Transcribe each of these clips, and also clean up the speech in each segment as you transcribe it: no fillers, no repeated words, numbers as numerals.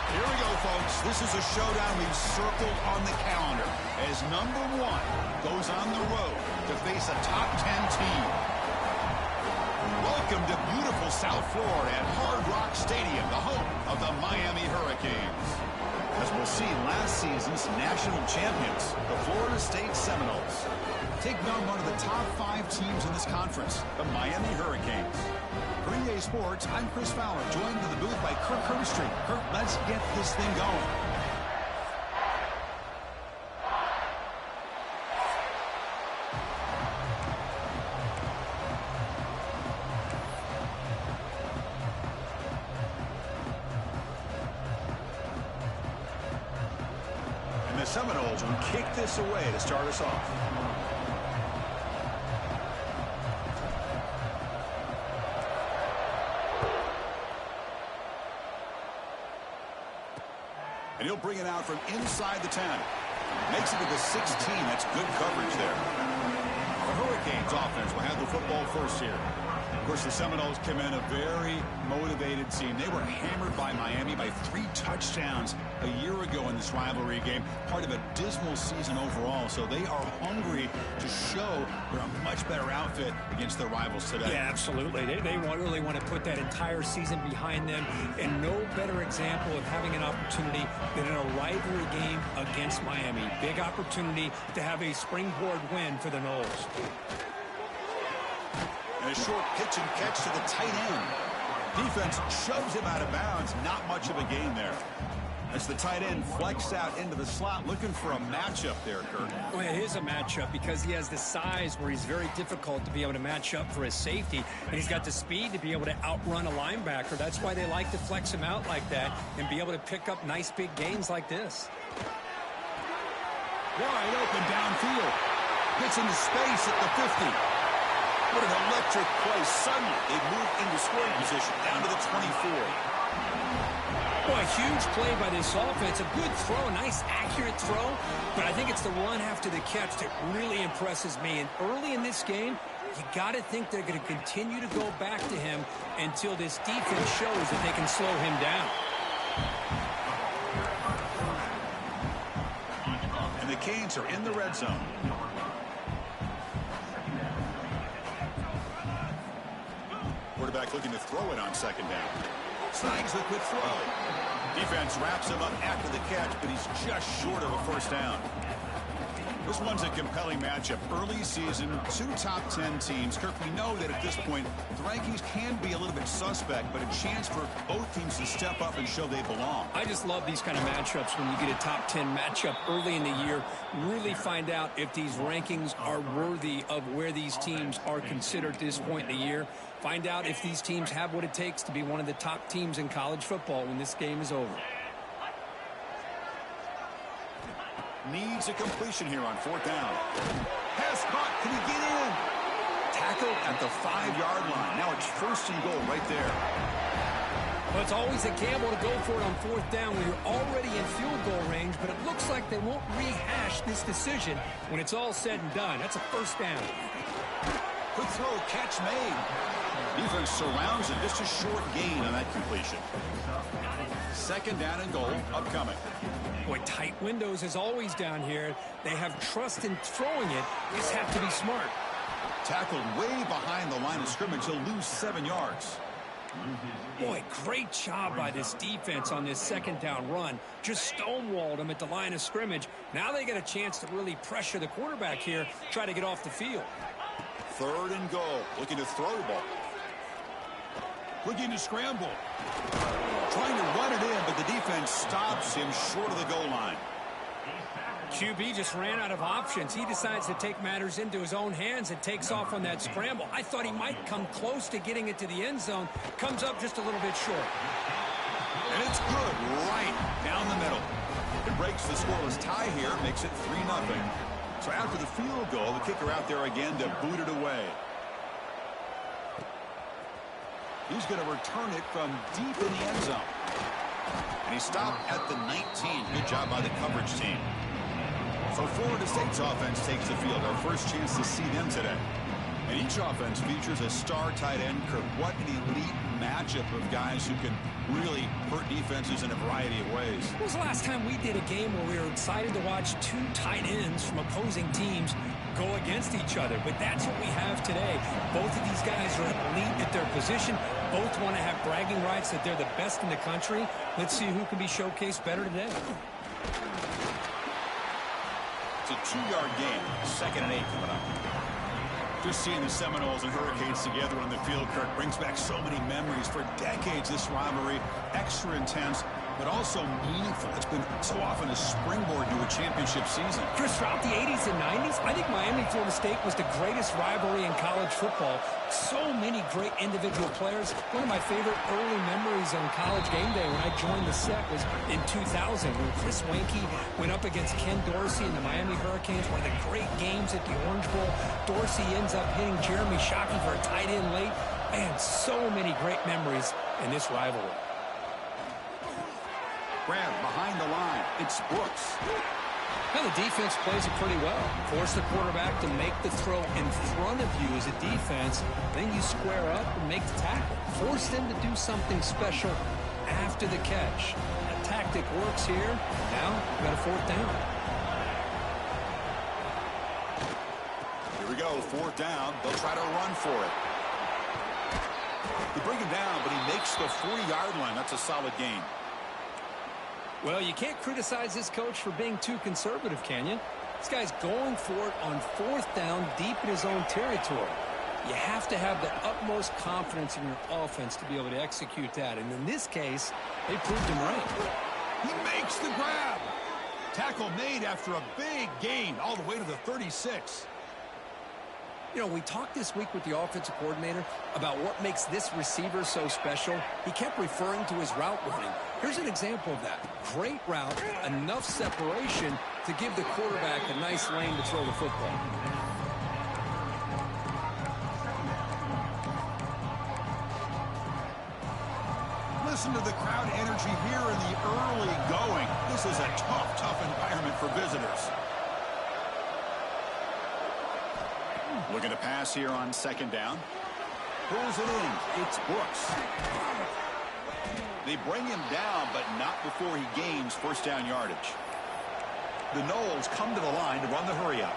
Here we go, folks. This is a showdown we've circled on the calendar as number 1 goes on the road to face a top 10 team. Welcome to beautiful South Florida at Hard Rock Stadium, the home of the Miami Hurricanes. As we'll see, last season's national champions, the Florida State Seminoles, taking on one of the top 5 teams in this conference, the Miami Hurricanes. For EA Sports, I'm Chris Fowler, joined in the booth by Kirk Herbstreit. Kirk, let's get this thing going. And the Seminoles will kick this away to start us off. And he'll bring it out from inside the 10. Makes it to the 16. That's good coverage there. The Hurricanes offense will have the football first here. Of course, the Seminoles come in a very motivated team. They were hammered by Miami by 3 touchdowns a year ago in this rivalry game. Part of a dismal season overall. So they are hungry to show they're a much better outfit against their rivals today. Yeah, absolutely. They really want to put that entire season behind them. And no better example of having an opportunity than in a rivalry game against Miami. Big opportunity to have a springboard win for the Noles. And a short pitch and catch to the tight end. Defense shoves him out of bounds. Not much of a gain there. As the tight end flexed out into the slot, looking for a matchup there, Kirk. Well, it is a matchup because he has the size where he's very difficult to be able to match up for his safety. And he's got the speed to be able to outrun a linebacker. That's why they like to flex him out like that and be able to pick up nice big gains like this. Wide open downfield. Gets into space at the 50. What an electric play. Suddenly, they move into scoring position down to the 24. Boy, a huge play by this offense. A good throw, a nice accurate throw. But I think it's the run after the catch that really impresses me. And early in this game, you got to think they're going to continue to go back to him until this defense shows that they can slow him down. And the Canes are in the red zone. Quarterback looking to throw it on second down. Snags the quick throw. Defense wraps him up after the catch, but he's just short of a first down. This one's a compelling matchup. Early season, 2 top 10 teams. Kirk, we know that at this point, the rankings can be a little bit suspect, but a chance for both teams to step up and show they belong. I just love these kind of matchups when you get a top 10 matchup early in the year. Really find out if these rankings are worthy of where these teams are considered at this point in the year. Find out if these teams have what it takes to be one of the top teams in college football when this game is over. Needs a completion here on 4th down. Pass caught. Can he get in? Tackle at the 5-yard line. Now it's 1st and goal right there. Well, it's always a gamble to go for it on 4th down when you're already in field goal range, but it looks like they won't rehash this decision when it's all said and done. That's a 1st down. Good throw, catch made. Defense surrounds him. Just a short gain on that completion. 2nd down and goal upcoming. Boy, tight windows as always down here. They have trust in throwing it. Just have to be smart. Tackled way behind the line of scrimmage. He'll lose 7 yards. Boy, great job by this defense on this 2nd down run. Just stonewalled him at the line of scrimmage. Now they get a chance to really pressure the quarterback here, try to get off the field. 3rd and goal. Looking to throw the ball. Looking to scramble. Trying to run it in, but the defense stops him short of the goal line. QB just ran out of options. He decides to take matters into his own hands and takes off on that scramble. I thought he might come close to getting it to the end zone. Comes up just a little bit short. And it's good right down the middle. It breaks the scoreless tie here, makes it 3-0. So after the field goal, the kicker out there again to boot it away. He's going to return it from deep in the end zone. And he stopped at the 19. Good job by the coverage team. So Florida State's offense takes the field. Our first chance to see them today. And each offense features a star tight end. Kirk, what an elite matchup of guys who can really hurt defenses in a variety of ways. When was the last time we did a game where we were excited to watch 2 tight ends from opposing teams go against each other? But that's what we have today. Both of these guys are elite at their position. Both want to have bragging rights that they're the best in the country. Let's see who can be showcased better today. It's a 2-yard gain. 2nd and 8 coming up. Just seeing the Seminoles and Hurricanes together on the field, Kirk, brings back so many memories. For decades, this rivalry, extra intense, but also meaningful. It's been so often a springboard to a championship season. Chris, throughout the 80s and 90s, I think Miami-Florida State was the greatest rivalry in college football. So many great individual players. One of my favorite early memories on College Game Day when I joined the set was in 2000 when Chris Weinke went up against Ken Dorsey and the Miami Hurricanes. One of the great games at the Orange Bowl. Dorsey ends up hitting Jeremy Shockey for a tight end late. Man, so many great memories in this rivalry. Grab behind the line. It's Brooks. Now the defense plays it pretty well. Force the quarterback to make the throw in front of you as a defense. Then you square up and make the tackle. Force them to do something special after the catch. That tactic works here. Now we've got a 4th down. Here we go. 4th down. They'll try to run for it. They bring him down, but he makes the 40-yard line. That's a solid gain. Well, you can't criticize this coach for being too conservative, can you? This guy's going for it on 4th down deep in his own territory. You have to have the utmost confidence in your offense to be able to execute that. And in this case, they proved him right. He makes the grab. Tackle made after a big gain all the way to the 36. You know, we talked this week with the offensive coordinator about what makes this receiver so special. He kept referring to his route running. Here's an example of that. Great route, enough separation to give the quarterback a nice lane to throw the football. Listen to the crowd energy here in the early going. This is a tough environment for visitors. Looking to pass here on 2nd down. Pulls it in. It's Brooks. They bring him down, but not before he gains 1st down yardage. The Noles come to the line to run the hurry up.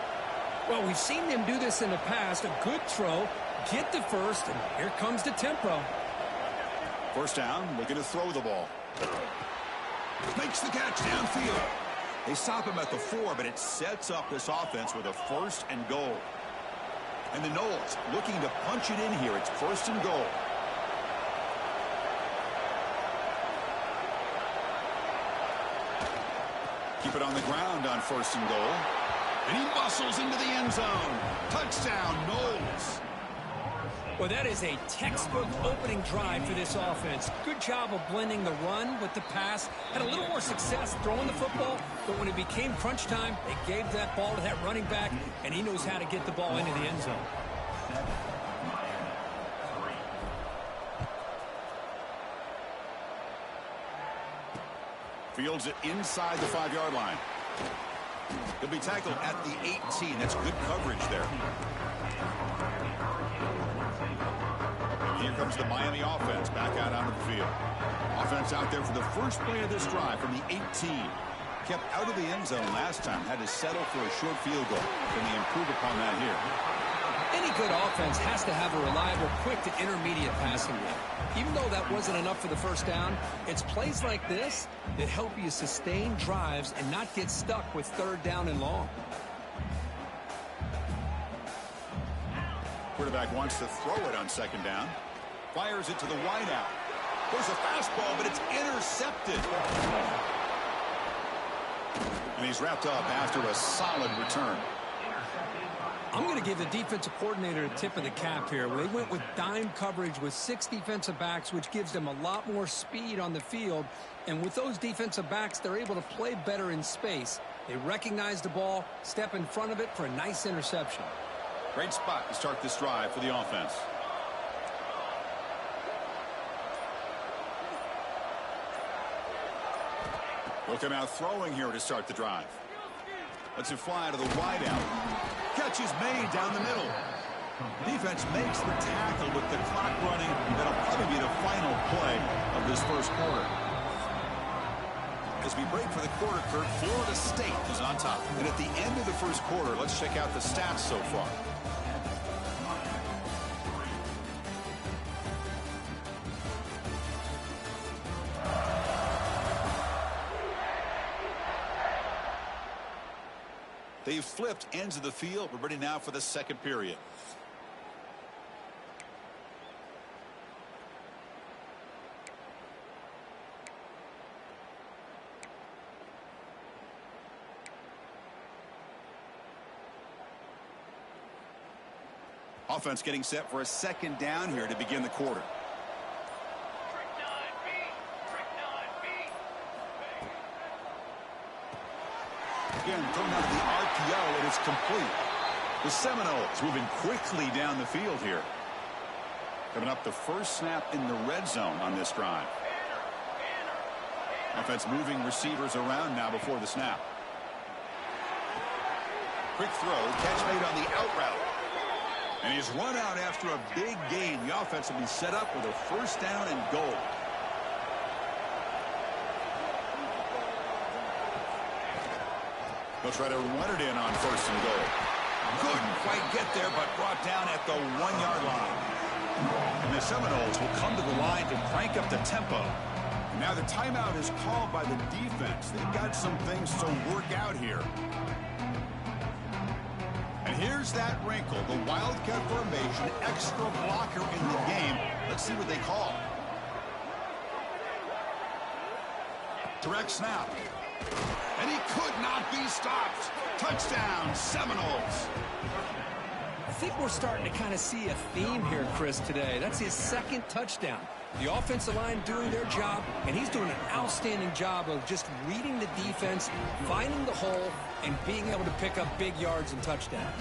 Well, we've seen them do this in the past. A good throw, get the first, and here comes the tempo. 1st down, looking to throw the ball. Makes the catch downfield. They stop him at the 4, but it sets up this offense with a 1st and goal. And the Noles looking to punch it in here. It's 1st and goal. Keep it on the ground on 1st and goal. And he muscles into the end zone. Touchdown, Noles. Well, that is a textbook opening drive for this offense. Good job of blending the run with the pass. Had a little more success throwing the football, but when it became crunch time, they gave that ball to that running back, and he knows how to get the ball into the end zone. Fields it inside the 5-yard line. He'll be tackled at the 18. That's good coverage there. And here comes the Miami offense back out onto the field. Offense out there for the first play of this drive from the 18. Kept out of the end zone last time. Had to settle for a short field goal. Can they improve upon that here? Any good offense has to have a reliable, quick to intermediate passing game. Even though that wasn't enough for the first down, it's plays like this that help you sustain drives and not get stuck with third down and long. Quarterback wants to throw it on second down. Fires it to the wideout. There's a fastball, but it's intercepted. And he's wrapped up after a solid return. I'm going to give the defensive coordinator a tip of the cap here. They went with dime coverage with 6 defensive backs, which gives them a lot more speed on the field. And with those defensive backs, they're able to play better in space. They recognize the ball, step in front of it for a nice interception. Great spot to start this drive for the offense. Looking out throwing here to start the drive. Lets it fly to the wideout. Catch is made down the middle. Defense makes the tackle with the clock running. That'll probably be the final play of this first quarter. As we break for the quarter, Kurt, Florida State is on top. And at the end of the first quarter, let's check out the stats so far. They've flipped ends of the field. We're ready now for the second period. Offense getting set for a second down here to begin the quarter. Again, thrown out of the RPO, and it's complete. The Seminoles moving quickly down the field here. Coming up the first snap in the red zone on this drive. Offense moving receivers around now before the snap. Quick throw, catch made on the out route. And he's run out after a big gain. The offense will be set up with a first down and goal. They'll try to run it in on first and goal. Couldn't quite get there, but brought down at the 1-yard line. And the Seminoles will come to the line to crank up the tempo. And now the timeout is called by the defense. They've got some things to work out here. And here's that wrinkle, the Wildcat formation, extra blocker in the game. Let's see what they call. Direct snap. And he could not be stopped. Touchdown, Seminoles. I think we're starting to kind of see a theme here, Chris, today. That's his second touchdown. The offensive line doing their job, and he's doing an outstanding job of just reading the defense, finding the hole, and being able to pick up big yards and touchdowns.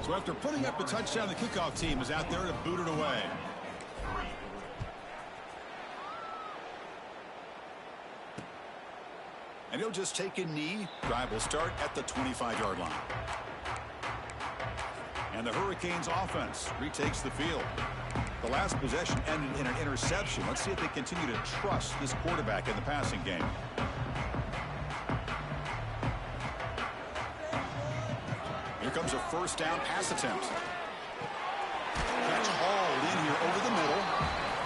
So after putting up the touchdown, the kickoff team is out there to boot it away. And he'll just take a knee. Drive will start at the 25-yard line. And the Hurricanes offense retakes the field. The last possession ended in an interception. Let's see if they continue to trust this quarterback in the passing game. Here comes a first down pass attempt. Catch hauled in here over the middle.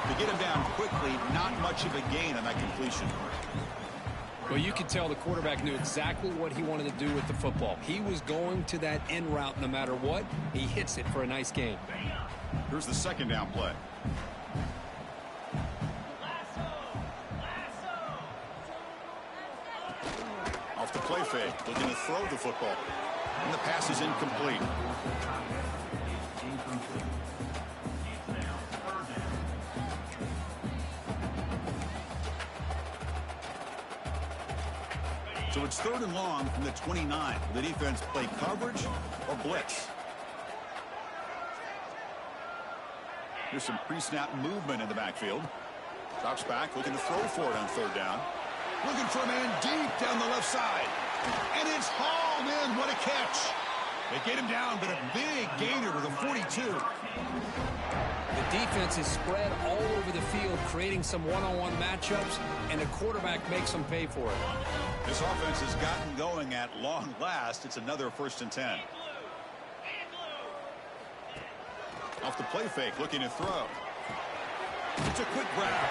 To get him down quickly, not much of a gain on that completion. Well, you could tell the quarterback knew exactly what he wanted to do with the football. He was going to that in route no matter what. He hits it for a nice gain. Here's the second down play. Off the play fake, looking to throw the football. And the pass is incomplete. So it's 3rd and long from the 29. The defense play coverage or blitz. Here's some pre-snap movement in the backfield. Drops back, looking to throw for it on 3rd down. Looking for a man deep down the left side. And it's hauled in. What a catch. They get him down, but a big gainer to the 42. The defense is spread all over the field, creating some one-on-one matchups, and the quarterback makes them pay for it. This offense has gotten going at long last. It's another 1st and 10. Off the play fake, looking to throw. It's a quick grab.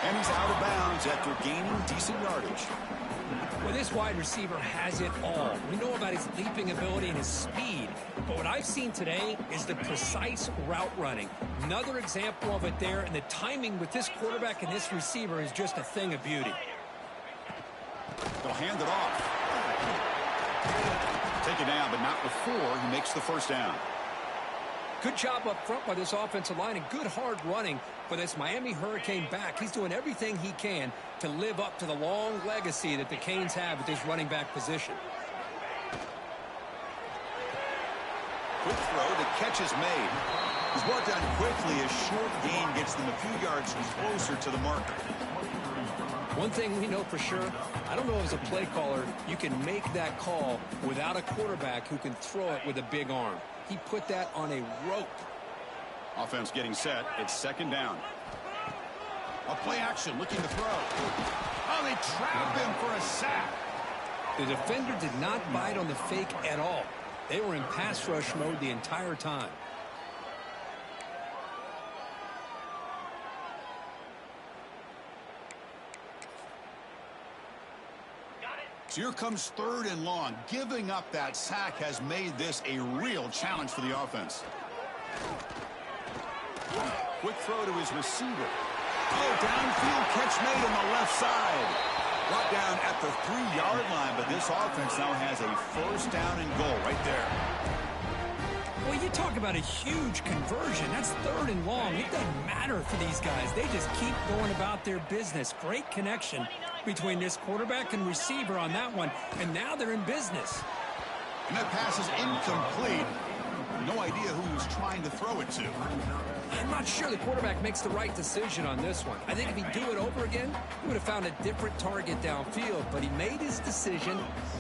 And he's out of bounds after gaining decent yardage. Well, this wide receiver has it all. We know about his leaping ability and his speed. But what I've seen today is the precise route running. Another example of it there, and the timing with this quarterback and this receiver is just a thing of beauty. They'll hand it off. Take it down, but not before he makes the 1st down. Good job up front by this offensive line and good hard running for this Miami Hurricane back. He's doing everything he can to live up to the long legacy that the Canes have at this running back position. Quick throw, the catch is made. He's brought down quickly. A short gain gets them a few yards closer to the marker. One thing we know for sure, I don't know as a play caller, you can make that call without a quarterback who can throw it with a big arm. He put that on a rope. Offense getting set. It's 2nd down. A play action looking to throw. Oh, they trap him for a sack. The defender did not bite on the fake at all. They were in pass rush mode the entire time. So here comes 3rd and long. Giving up that sack has made this a real challenge for the offense. Quick throw to his receiver. Oh, downfield catch made on the left side. Brought down at the 3-yard line, but this offense now has a 1st down and goal right there. Well, you talk about a huge conversion. That's 3rd and long. It doesn't matter for these guys. They just keep going about their business. Great connection between this quarterback and receiver on that one, and now they're in business. And that pass is incomplete. No idea who he was trying to throw it to. I'm not sure the quarterback makes the right decision on this one. I think if he'd do it over again, he would have found a different target downfield, but he made his decision.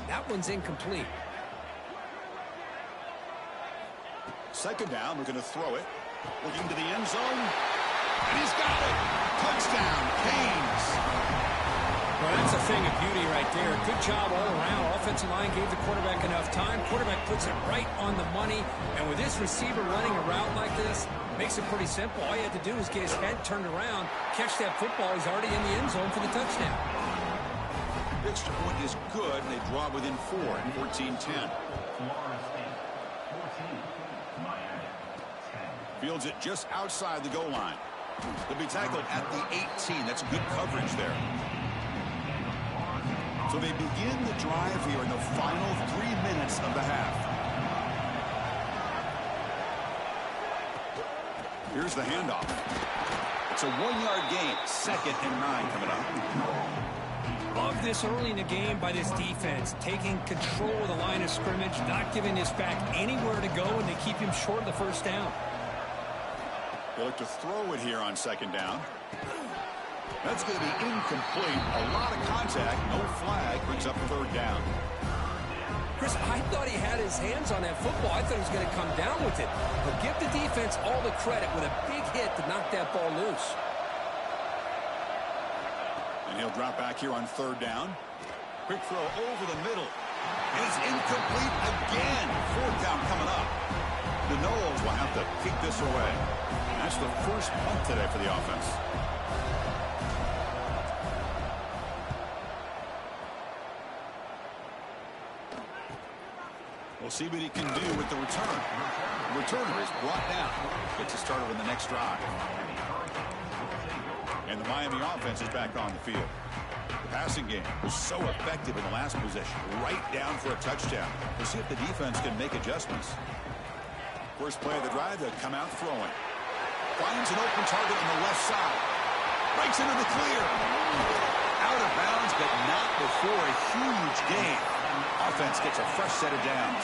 That one's incomplete. 2nd down, we're going to throw it. Looking to the end zone. And he's got it. Touchdown, Canes. Well, that's a thing of beauty right there. Good job all around. Offensive line gave the quarterback enough time. Quarterback puts it right on the money. And with this receiver running a route like this, makes it pretty simple. All you have to do is get his head turned around, catch that football. He's already in the end zone for the touchdown. The extra point is good, and they draw within 4 at 14-10. Fields it just outside the goal line. They'll be tackled at the 18. That's good coverage there. So they begin the drive here in the final 3 minutes of the half. Here's the handoff. It's a 1-yard gain. 2nd and 9 coming up. Love this early in the game by this defense, taking control of the line of scrimmage, not giving this back anywhere to go, and they keep him short of the 1st down. They look to throw it here on 2nd down. That's going to be incomplete. A lot of contact. No flag. Brings up 3rd down. Chris, I thought he had his hands on that football. I thought he was going to come down with it. But give the defense all the credit with a big hit to knock that ball loose. And he'll drop back here on 3rd down. Quick throw over the middle. And it's incomplete again. 4th down coming up. The Noles will have to kick this away. And that's the first punt today for the offense. We'll see what he can do with the return. The returner is brought down. Gets it started on the next drive. And the Miami offense is back on the field. The passing game was so effective in the last possession. Right down for a touchdown. We'll see if the defense can make adjustments. First play of the drive, they'll come out throwing. Finds an open target on the left side. Breaks into the clear. Out of bounds, but not before a huge gain. Offense gets a fresh set of downs.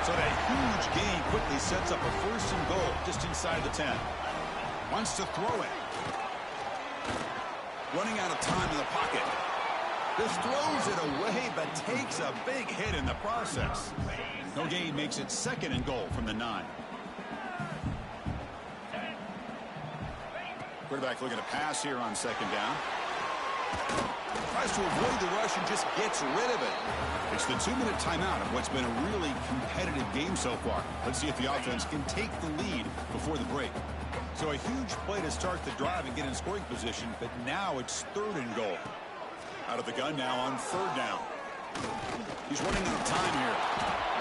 So that huge gain quickly sets up a 1st and goal just inside the 10. Wants to throw it. Running out of time in the pocket. Just throws it away, but takes a big hit in the process. No gain makes it 2nd and goal from the 9. Quarterback looking to pass here on 2nd down. Tries to avoid the rush and just gets rid of it. It's the 2-minute timeout of what's been a really competitive game so far. Let's see if the offense can take the lead before the break. So a huge play to start the drive and get in scoring position, but now it's 3rd and goal. Out of the gun now on 3rd down. He's running out of time here.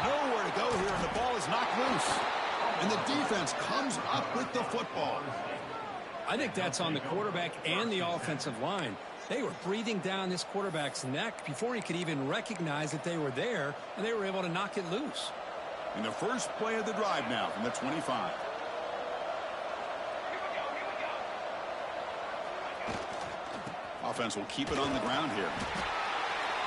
Nowhere to go here, and the ball is knocked loose. And the defense comes up with the football. I think that's on the quarterback and the offensive line. They were breathing down this quarterback's neck before he could even recognize that they were there, and they were able to knock it loose. In the first play of the drive now from the 25. Offense will keep it on the ground here.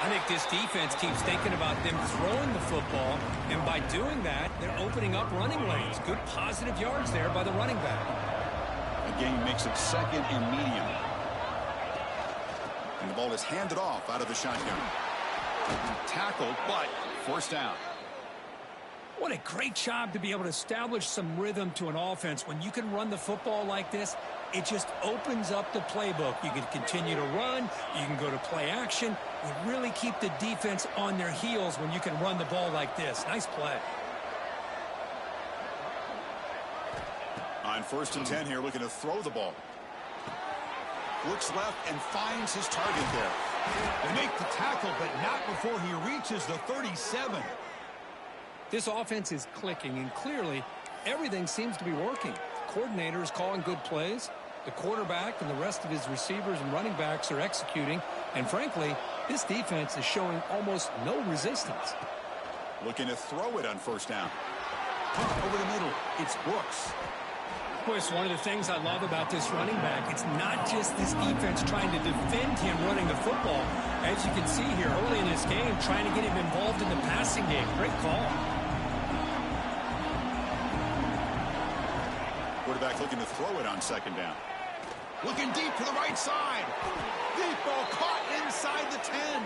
I think this defense keeps thinking about them throwing the football, and by doing that, they're opening up running lanes. Good positive yards there by the running back. The game makes it 2nd and medium. And the ball is handed off out of the shotgun. Tackled, but forced out. What a great job to be able to establish some rhythm to an offense. When you can run the football like this, it just opens up the playbook. You can continue to run. You can go to play action. You really keep the defense on their heels when you can run the ball like this. Nice play. On 1st and 10 here, looking to throw the ball. Looks left and finds his target there. They make the tackle, but not before he reaches the 37. This offense is clicking, and clearly everything seems to be working. The coordinator is calling good plays. The quarterback and the rest of his receivers and running backs are executing. And frankly, this defense is showing almost no resistance. Looking to throw it on 1st down. Over the middle, it's Brooks. Of course, one of the things I love about this running back, it's not just this defense trying to defend him running the football. As you can see here early in this game, trying to get him involved in the passing game. Great call. Quarterback looking to throw it on 2nd down. Looking deep to the right side. Deep ball caught inside the 10.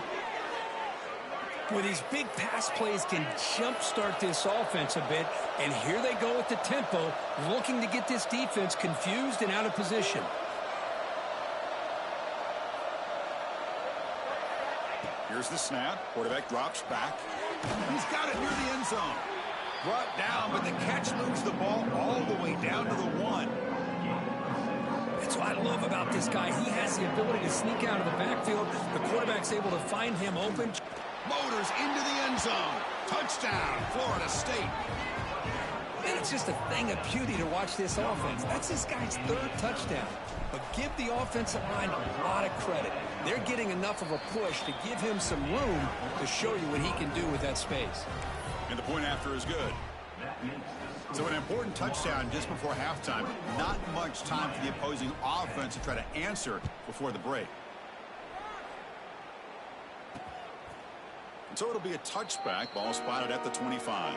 Boy, these big pass plays can jumpstart this offense a bit, and here they go with the tempo, looking to get this defense confused and out of position. Here's the snap. Quarterback drops back. He's got it near the end zone. Brought down, but the catch moves the ball all the way down to the 1. That's what I love about this guy. He has the ability to sneak out of the backfield. The quarterback's able to find him open. Motors into the end zone. Touchdown, Florida State. Man, it's just a thing of beauty to watch this offense. That's this guy's 3rd touchdown. But give the offensive line a lot of credit. They're getting enough of a push to give him some room to show you what he can do with that space. And the point after is good. So an important touchdown just before halftime. Not much time for the opposing offense to try to answer before the break. And so it'll be a touchback. Ball spotted at the 25.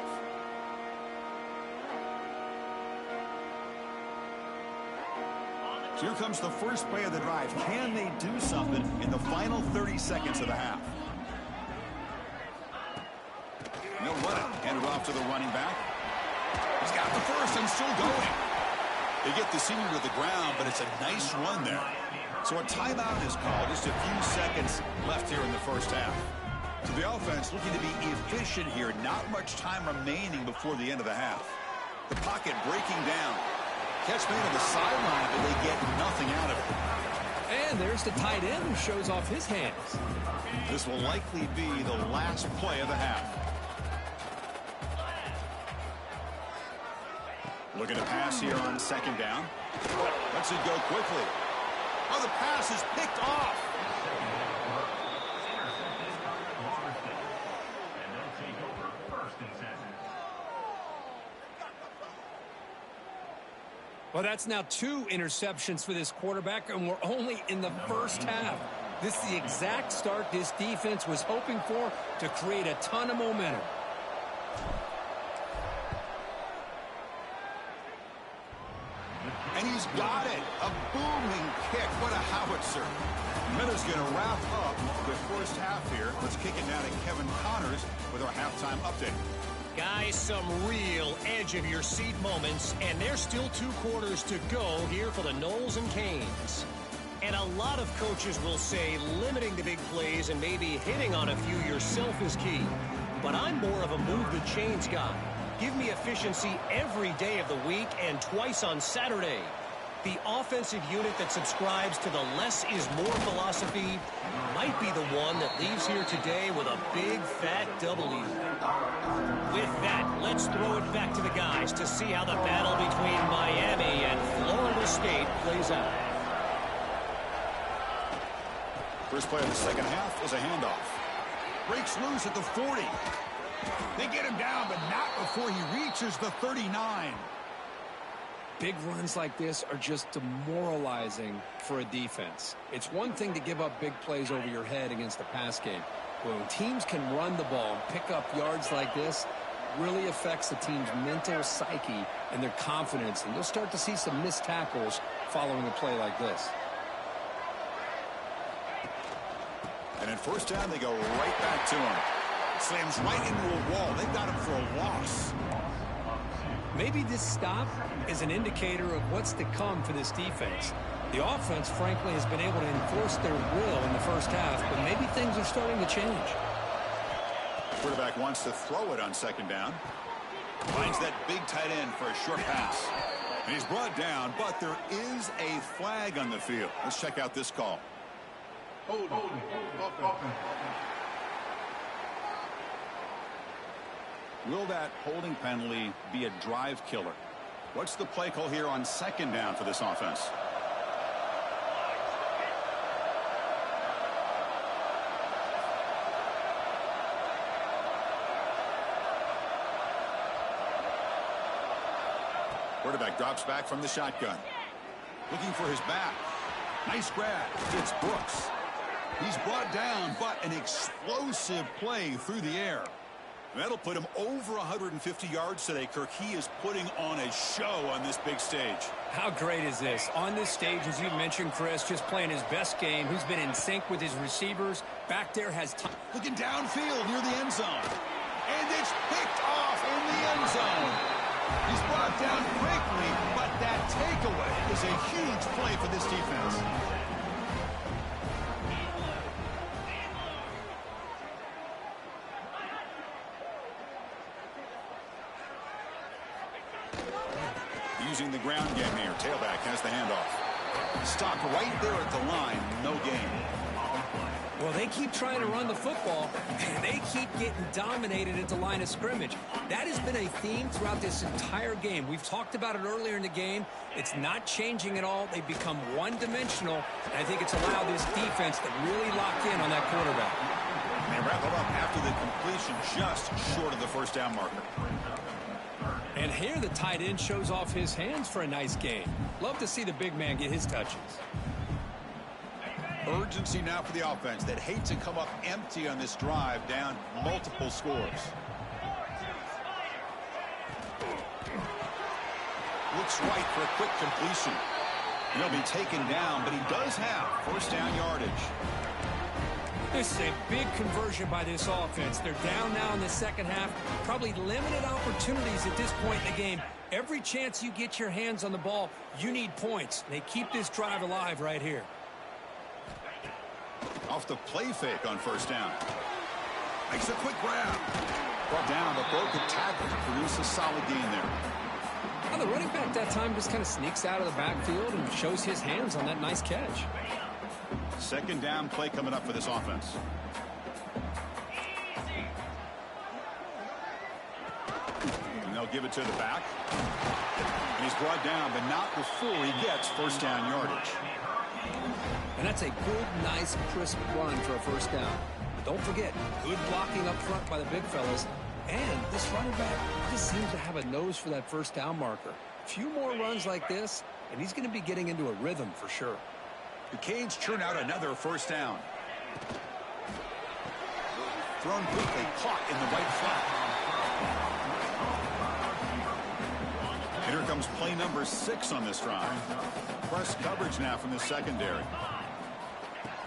So here comes the first play of the drive. Can they do something in the final 30 seconds of the half? No run it. Handed off to the running back. He's got the first and still going. They get the senior to the ground, but it's a nice run there. So a timeout is called. Just a few seconds left here in the first half. So the offense looking to be efficient here. Not much time remaining before the end of the half. The pocket breaking down. Catch made on the sideline, but they get nothing out of it. And there's the tight end who shows off his hands. This will likely be the last play of the half. Looking to pass here on 2nd down. Lets it go quickly. Oh, the pass is picked off. Well, that's now 2 interceptions for this quarterback, and we're only in the first half. This is the exact start this defense was hoping for to create a ton of momentum. And he's got it. A booming kick. What a howitzer. Miller's going to wrap up the first half here. Let's kick it now to Kevin Connors with our halftime update. Guys, some real edge-of-your-seat moments, and there's still 2 quarters to go here for the Noles and Canes. And a lot of coaches will say limiting the big plays and maybe hitting on a few yourself is key. But I'm more of a move-the-chains guy. Give me efficiency every day of the week and twice on Saturday. The offensive unit that subscribes to the less is more philosophy might be the one that leaves here today with a big, fat W. With that, let's throw it back to the guys to see how the battle between Miami and Florida State plays out. First play of the second half is a handoff. Breaks loose at the 40. They get him down, but not before he reaches the 39. Big runs like this are just demoralizing for a defense. It's one thing to give up big plays over your head against the pass game. But when teams can run the ball and pick up yards like this, it really affects the team's mental psyche and their confidence. And you'll start to see some missed tackles following a play like this. And at first down, they go right back to him. Slams right into a wall. They've got him for a loss. Maybe this stop is an indicator of what's to come for this defense. The offense, frankly, has been able to enforce their will in the first half, but maybe things are starting to change. Quarterback wants to throw it on second down. Finds that big tight end for a short pass. And he's brought down, but there is a flag on the field. Let's check out this call. Hold. Will that holding penalty be a drive killer? What's the play call here on second down for this offense? Quarterback drops back from the shotgun. Looking for his back. Nice grab. It's Brooks. He's brought down, but an explosive play through the air. That'll put him over 150 yards today, Kirk. He is putting on a show on this big stage. How great is this? On this stage, as you mentioned, Chris, just playing his best game. He's been in sync with his receivers. Back there has time. Looking downfield near the end zone. And it's picked off in the end zone. He's brought down quickly, but that takeaway is a huge play for this defense. Using the ground game here. Tailback has the handoff. Stopped right there at the line. No gain. Well, they keep trying to run the football, and they keep getting dominated at the line of scrimmage. That has been a theme throughout this entire game. We've talked about it earlier in the game. It's not changing at all. They've become one-dimensional, and I think it's allowed this defense to really lock in on that quarterback. They wrap it up after the completion just short of the first down marker. And here the tight end shows off his hands for a nice gain. Love to see the big man get his touches. Urgency now for the offense that hate to come up empty on this drive, down multiple scores. Looks right for a quick completion. He'll be taken down, but he does have first down yardage. This is a big conversion by this offense. They're down now in the second half. Probably limited opportunities at this point in the game. Every chance you get your hands on the ball, you need points. They keep this drive alive right here. Off the play fake on first down. Makes a quick grab. Brought down, but broke a tackle to produce a solid gain there. Well, the running back that time just kind of sneaks out of the backfield and shows his hands on that nice catch. Second down play coming up for this offense. And they'll give it to the back. And he's brought down, but not before he gets first down yardage. And that's a good, nice, crisp run for a first down. But don't forget, good blocking up front by the big fellas. And this running back just seems to have a nose for that first down marker. A few more runs like this, and he's going to be getting into a rhythm for sure. The Canes churn out another first down. Thrown quickly, caught in the right flat. And here comes play number 6 on this drive. Press coverage now from the secondary.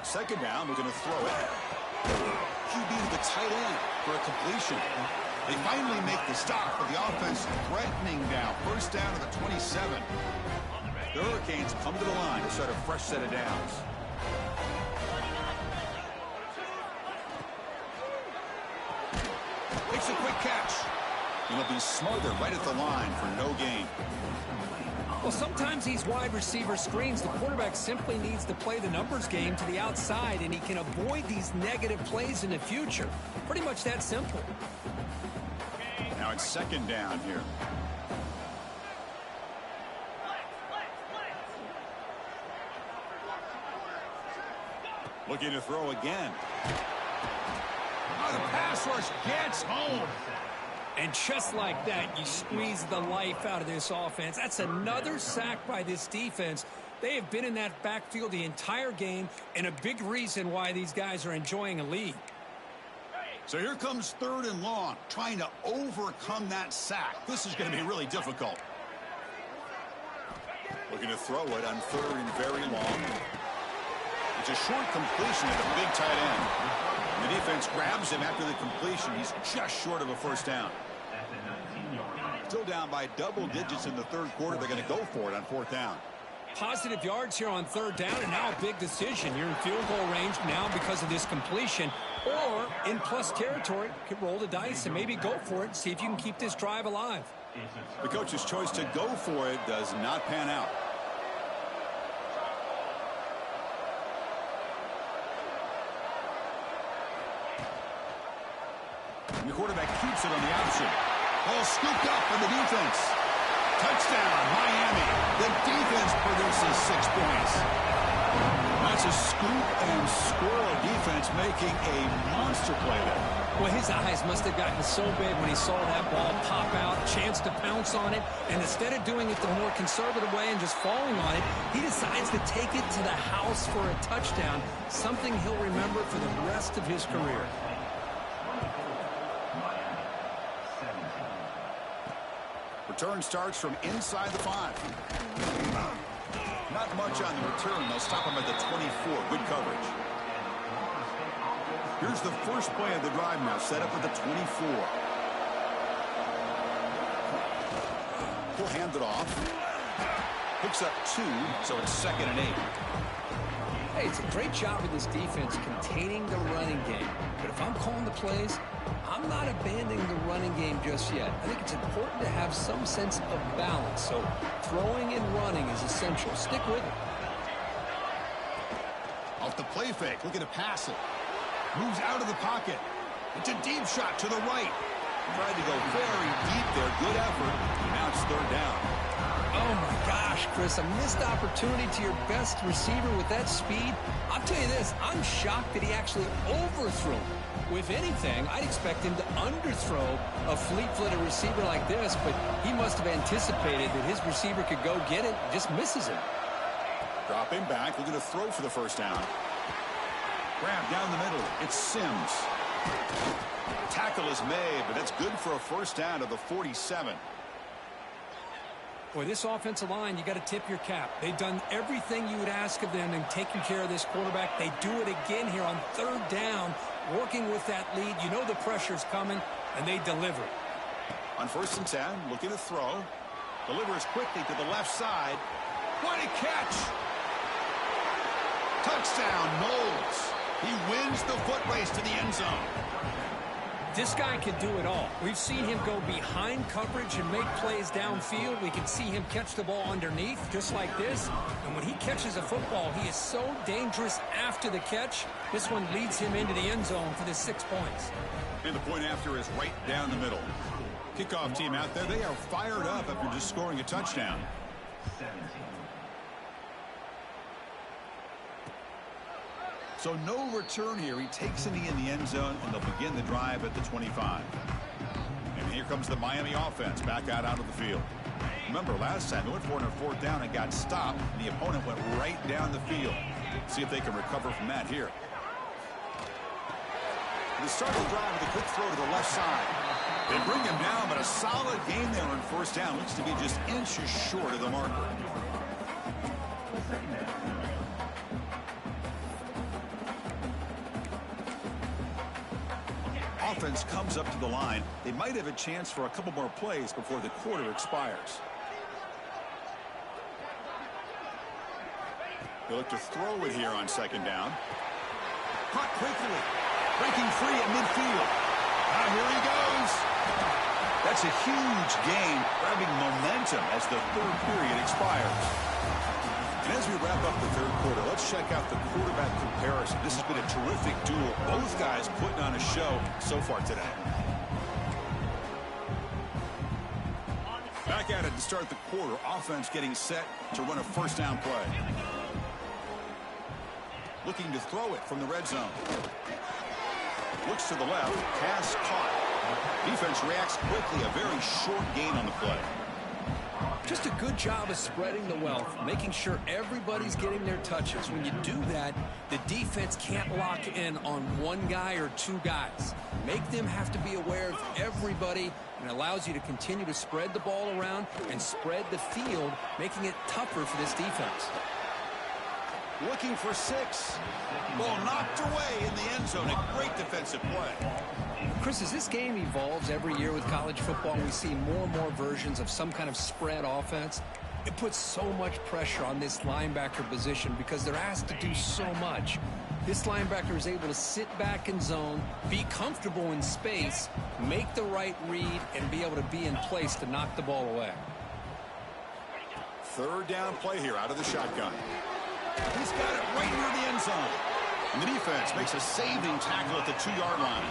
Second down, we're going to throw it. QB to the tight end for a completion. They finally make the stop, but the offense threatening now. First down to the 27. The Hurricanes come to the line to start a fresh set of downs. Makes a quick catch. And he'll be smothered right at the line for no gain. Well, sometimes these wide receiver screens, the quarterback simply needs to play the numbers game to the outside, and he can avoid these negative plays in the future. Pretty much that simple. Now it's second down here. Looking to throw again. Oh, the pass rush gets home. And just like that, you squeeze the life out of this offense. That's another sack by this defense. They have been in that backfield the entire game, and a big reason why these guys are enjoying a lead. So here comes third and long, trying to overcome that sack. This is going to be really difficult. Looking to throw it on third and very long. It's a short completion at the big tight end. And the defense grabs him after the completion. He's just short of a first down. Still down by double digits in the third quarter. They're going to go for it on fourth down. Positive yards here on third down, and now a big decision. You're in field goal range now because of this completion, or in plus territory. Could roll the dice and maybe go for it and see if you can keep this drive alive. The coach's choice to go for it does not pan out. And the quarterback keeps it on the option. Ball scooped up by the defense. Touchdown, Miami. The defense produces 6 points. That's a scoop and score. Defense making a monster play there. Well, his eyes must have gotten so big when he saw that ball pop out, chance to pounce on it, and instead of doing it the more conservative way and just falling on it, he decides to take it to the house for a touchdown, something he'll remember for the rest of his career. Return starts from inside the 5. Not much on the return. They'll stop him at the 24. Good coverage. Here's the first play of the drive now, set up at the 24. He'll hand it off. Picks up 2, so it's 2nd and 8. Hey, it's a great job of this defense containing the running game. But if I'm calling the plays, I'm not abandoning the running game just yet. I think it's important to have some sense of balance. So throwing and running is essential. Stick with it. Off the play fake, looking to pass it. Moves out of the pocket. It's a deep shot to the right. Tried to go very deep there. Good effort. Now it's third down. Oh, my gosh, Chris, a missed opportunity to your best receiver with that speed. I'll tell you this, I'm shocked that he actually overthrew. If anything, I'd expect him to underthrow a fleet-footed receiver like this, but he must have anticipated that his receiver could go get it, just misses it. Dropping back, looking to throw for the first down. Grab down the middle, it's Sims. Tackle is made, but that's good for a first down to the 47. Boy, this offensive line, you got to tip your cap. They've done everything you would ask of them in taking care of this quarterback. They do it again here on third down, working with that lead. You know the pressure's coming, and they deliver. On first and 10, looking to throw. Delivers quickly to the left side. What a catch! Touchdown, Knowles. He wins the foot race to the end zone. This guy can do it all. We've seen him go behind coverage and make plays downfield. We can see him catch the ball underneath, just like this. And when he catches a football, he is so dangerous after the catch. This one leads him into the end zone for the 6 points. And the point after is right down the middle. Kickoff team out there, they are fired up after just scoring a touchdown. So no return here. He takes it in the end zone, and they'll begin the drive at the 25. And here comes the Miami offense back out onto the field. Remember, last time they went for it on fourth down and got stopped, and the opponent went right down the field. See if they can recover from that here. They start the drive with a quick throw to the left side. They bring him down, but a solid gain there on first down. Looks to be just inches short of the marker. Offense comes up to the line. They might have a chance for a couple more plays before the quarter expires. They look to throw it here on second down. Caught quickly. Breaking free at midfield. Now here he goes. That's a huge gain, grabbing momentum as the third period expires. And as we wrap up the third quarter, let's check out the quarterback comparison. This has been a terrific duel. Both guys putting on a show so far today. Back at it to start the quarter. Offense getting set to run a first down play. Looking to throw it from the red zone. Looks to the left. Pass caught. Defense reacts quickly. A very short gain on the play. Just a good job of spreading the wealth, making sure everybody's getting their touches. When you do that, the defense can't lock in on one guy or two guys. Make them have to be aware of everybody, and allows you to continue to spread the ball around and spread the field, making it tougher for this defense. Looking for 6. Ball knocked away in the end zone. A great defensive play. Chris, as this game evolves every year with college football, we see more and more versions of some kind of spread offense. It puts so much pressure on this linebacker position because they're asked to do so much. This linebacker is able to sit back in zone, be comfortable in space, make the right read, and be able to be in place to knock the ball away. Third down play here out of the shotgun. He's got it right near the end zone. And the defense makes a saving tackle at the 2-yard line.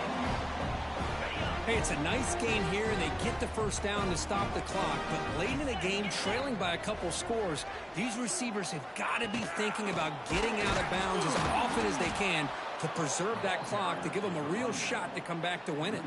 Hey, it's a nice gain here, and they get the first down to stop the clock. But late in the game, trailing by a couple scores, these receivers have got to be thinking about getting out of bounds as often as they can to preserve that clock, to give them a real shot to come back to win it.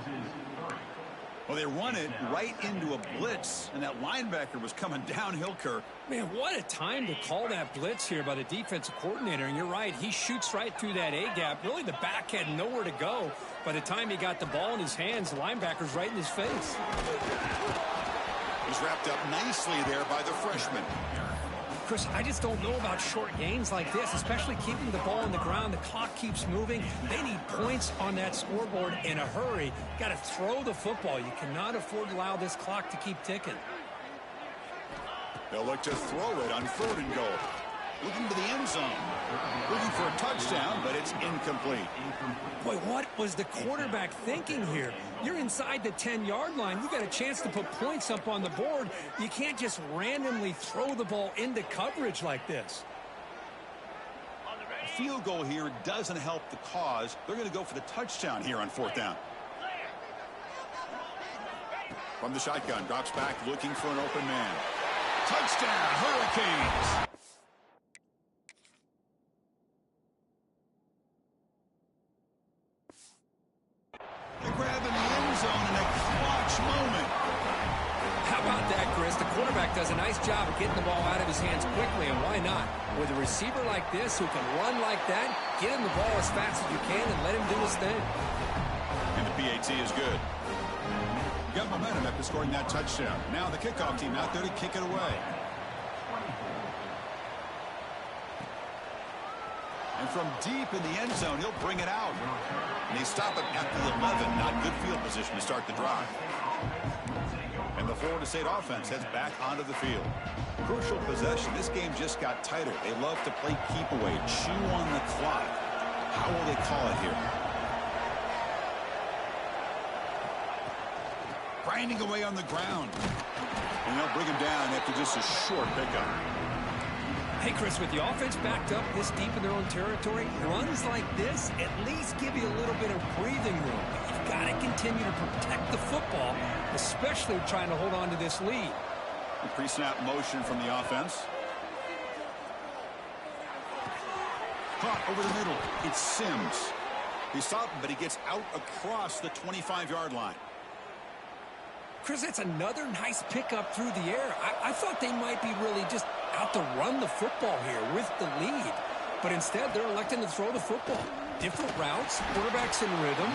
Well, they run it right into a blitz, and that linebacker was coming downhill, Kirk. Man, what a time to call that blitz here by the defensive coordinator. And you're right, he shoots right through that A-gap. Really, the back had nowhere to go. By the time he got the ball in his hands, the linebacker's right in his face. He's wrapped up nicely there by the freshman. Chris, I just don't know about short gains like this, especially keeping the ball on the ground. The clock keeps moving. They need points on that scoreboard in a hurry. Got to throw the football. You cannot afford to allow this clock to keep ticking. They'll look to throw it on 3rd and goal. Looking to the end zone. Looking for a touchdown, but it's incomplete. Boy, what was the quarterback thinking here? You're inside the 10-yard line. You got a chance to put points up on the board. You can't just randomly throw the ball into coverage like this. A field goal here doesn't help the cause. They're going to go for the touchdown here on 4th down. From the shotgun, drops back looking for an open man. Touchdown, Hurricanes! They grab in the end zone in a clutch moment. How about that, Chris? The quarterback does a nice job of getting the ball out of his hands quickly, and why not? With a receiver like this who can run like that, get him the ball as fast as you can and let him do his thing. And the PAT is good. Got momentum after scoring that touchdown. Now the kickoff team out there to kick it away. And from deep in the end zone, he'll bring it out. And they stop it at the 11. Not good field position to start the drive. And the Florida State offense heads back onto the field. Crucial possession. This game just got tighter. They love to play keep away, chew on the clock. How will they call it here? Grinding away on the ground. And they'll bring him down after just a short pickup. Hey, Chris, with the offense backed up this deep in their own territory, runs like this at least give you a little bit of breathing room. You've got to continue to protect the football, especially trying to hold on to this lead. A pre-snap motion from the offense. Caught over the middle. It's Sims. He stopped, but he gets out across the 25-yard line. Chris, that's another nice pickup through the air. I thought they might be really just out to run the football here with the lead. but instead they're electing to throw the football. Different routes, quarterbacks in rhythm.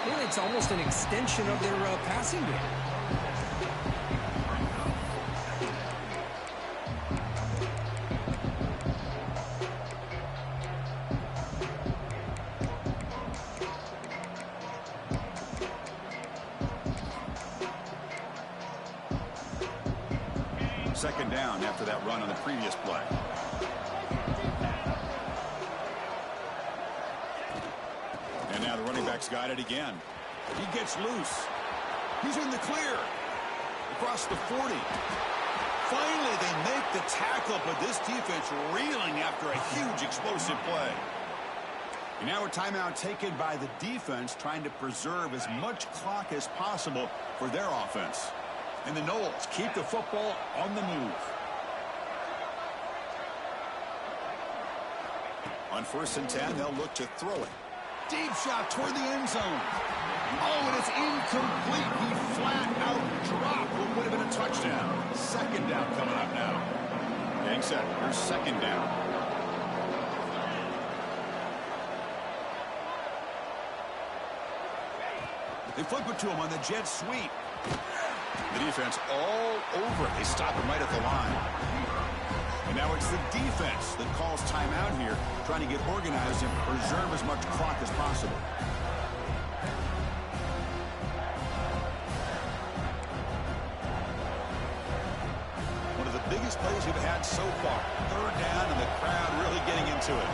Really, it's almost an extension of their passing game. Second down after that run on the previous play. And now the running back's got it again. He gets loose. He's in the clear. Across the 40. Finally, they make the tackle, but this defense reeling after a huge explosive play. And now a timeout taken by the defense, trying to preserve as much clock as possible for their offense. And the Noles keep the football on the move. On 1st and 10, they'll look to throw it. Deep shot toward the end zone. Oh, and it's incomplete. He flat out dropped what would have been a touchdown. Second down coming up now. Gang set. Here's second down. They flip it to him on the jet sweep. The defense all over it. They stop him right at the line. And now it's the defense that calls timeout here, trying to get organized and preserve as much clock as possible. One of the biggest plays we've had so far. Third down and the crowd really getting into it.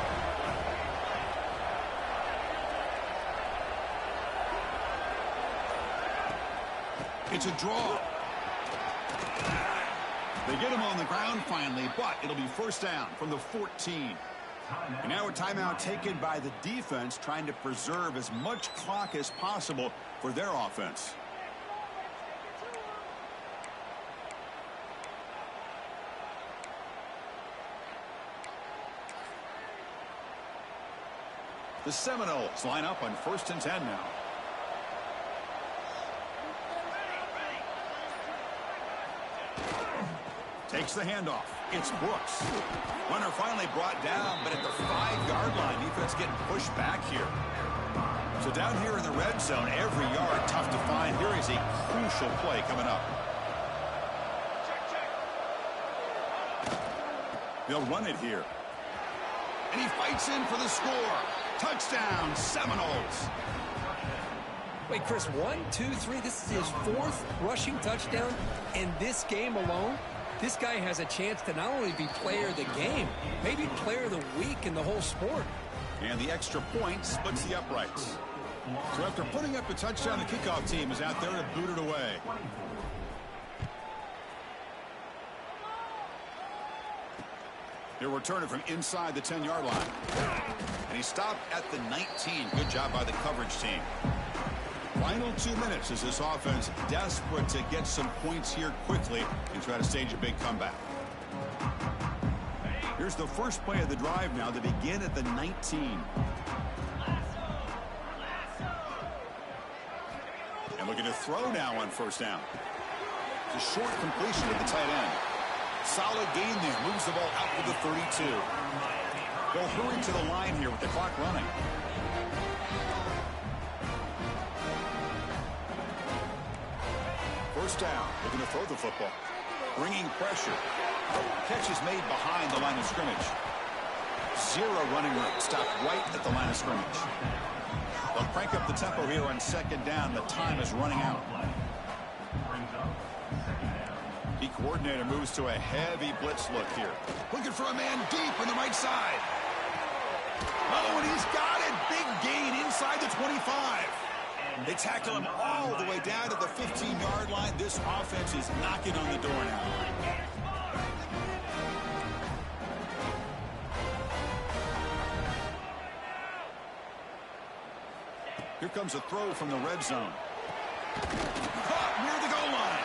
It's a draw. They get him on the ground finally, but it'll be first down from the 14. And now a timeout taken by the defense, trying to preserve as much clock as possible for their offense. The Seminoles line up on 1st and 10 now. Takes the handoff. It's Brooks. Runner finally brought down, but at the 5-yard line, defense getting pushed back here. So down here in the red zone, every yard tough to find. Here is a crucial play coming up. They'll run it here. And he fights in for the score. Touchdown, Seminoles. Wait, Chris, 1, 2, 3. This is his 4th rushing touchdown in this game alone. This guy has a chance to not only be player of the game, maybe player of the week in the whole sport. And the extra point splits the uprights. So after putting up a touchdown, the kickoff team is out there to boot it away. He'll return it from inside the 10-yard line. And he stopped at the 19. Good job by the coverage team. Final 2 minutes as this offense desperate to get some points here quickly and try to stage a big comeback. Here's the first play of the drive now. They begin at the 19. And looking to throw now on first down. It's a short completion to the tight end. Solid gain there. Moves the ball out to the 32. They'll hurry to the line here with the clock running. First down, looking to throw the football. Bringing pressure. Catch is made behind the line of scrimmage. Zero running room. Stopped right at the line of scrimmage. They'll crank up the tempo here on second down. The time is running out. The coordinator moves to a heavy blitz look here. Looking for a man deep on the right side. Oh, and he's got it. Big gain inside the 25. They tackle him all the way down to the 15-yard line. This offense is knocking on the door now. Here comes a throw from the red zone. Caught near the goal line.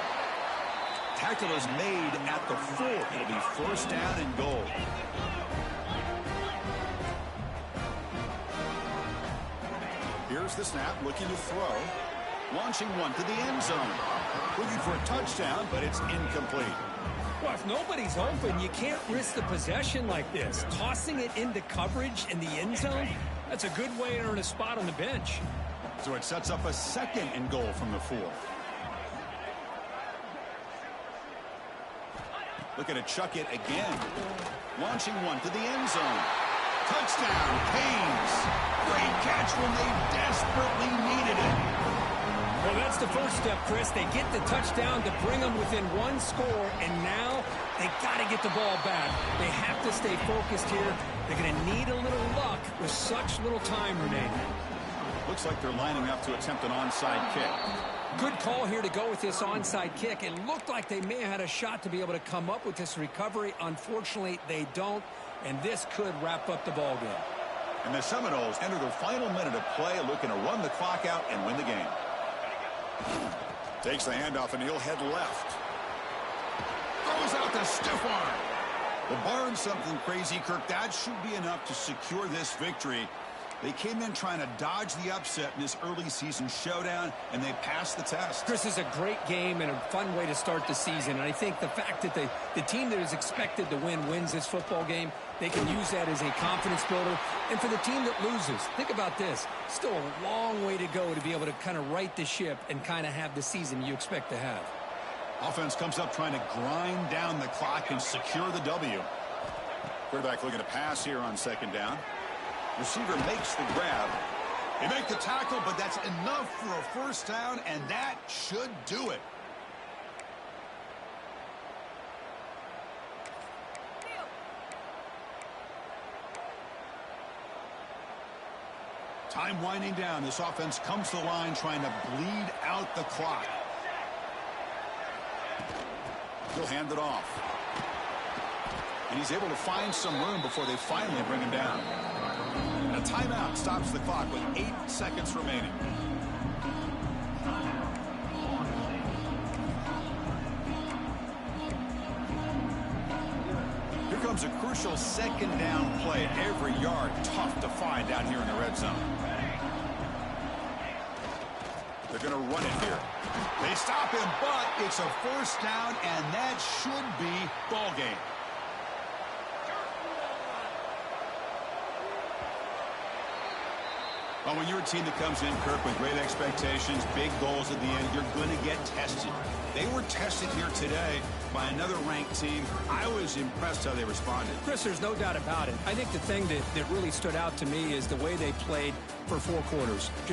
Tackle is made at the 4. It'll be first down and goal. Here's the snap, looking to throw. Launching one to the end zone. Looking for a touchdown, but it's incomplete. Well, if nobody's open, you can't risk the possession like this. Tossing it into coverage in the end zone, that's a good way to earn a spot on the bench. So it sets up a 2nd and goal from the 4. Looking to chuck it again. Launching one to the end zone. Touchdown, Canes. Great catch when they desperately needed it. Well, that's the first step, Chris. They get the touchdown to bring them within 1 score, and now they got to get the ball back. They have to stay focused here. They're going to need a little luck with such little time remaining. Looks like they're lining up to attempt an onside kick. Good call here to go with this onside kick. It looked like they may have had a shot to be able to come up with this recovery. Unfortunately, they don't, and this could wrap up the ball game. And the Seminoles enter the final minute of play, looking to run the clock out and win the game. Takes the handoff, and he'll head left. Throws out the stiff arm. Well, barring something crazy, Kirk, that should be enough to secure this victory. They came in trying to dodge the upset in this early season showdown, and they passed the test. Chris, is a great game and a fun way to start the season. And I think the fact that the team that is expected to win wins this football game, they can use that as a confidence builder. And for the team that loses, think about this. Still a long way to go to be able to kind of right the ship and kind of have the season you expect to have. Offense comes up trying to grind down the clock and secure the W. Quarterback looking to pass here on 2nd down. Receiver makes the grab. They make the tackle, but that's enough for a 1st down, and that should do it. Time winding down. This offense comes to the line trying to bleed out the clock. He'll hand it off. And he's able to find some room before they finally bring him down. And a timeout stops the clock with 8 seconds remaining. Here comes a crucial 2nd down play. Every yard tough to find down here in the red zone. They're going to run it here. They stop him, but it's a 1st down, and that should be ball game. Well, when you're a team that comes in, Kirk, with great expectations, big goals at the end, you're going to get tested. They were tested here today by another ranked team. I was impressed how they responded. Chris, there's no doubt about it. I think the thing that really stood out to me is the way they played for 4 quarters. Just